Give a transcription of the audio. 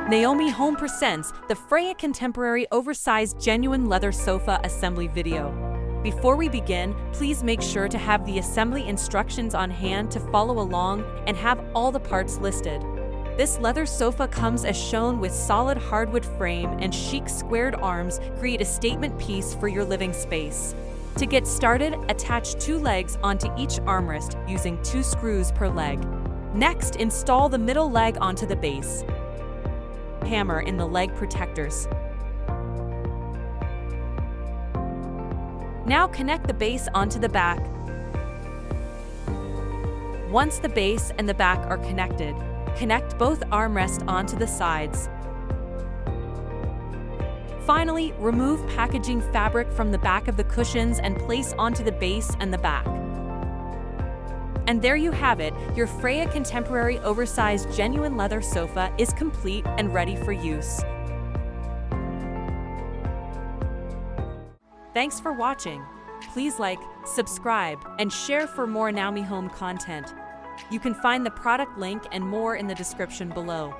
Naomi Home presents the Freya Contemporary Oversized Genuine Leather Sofa Assembly video. Before we begin, please make sure to have the assembly instructions on hand to follow along and have all the parts listed. This leather sofa comes as shown with solid hardwood frame and chic squared arms create a statement piece for your living space. To get started, attach 2 legs onto each armrest using 2 screws per leg. Next, install the middle leg onto the base. Hammer in the leg protectors. Now connect the base onto the back. Once the base and the back are connected, connect both armrests onto the sides. Finally, remove packaging fabric from the back of the cushions and place onto the base and the back. And there you have it, your Freya Contemporary Oversized Genuine Leather Sofa is complete and ready for use. Thanks for watching. Please like, subscribe, and share for more Naomi Home content. You can find the product link and more in the description below.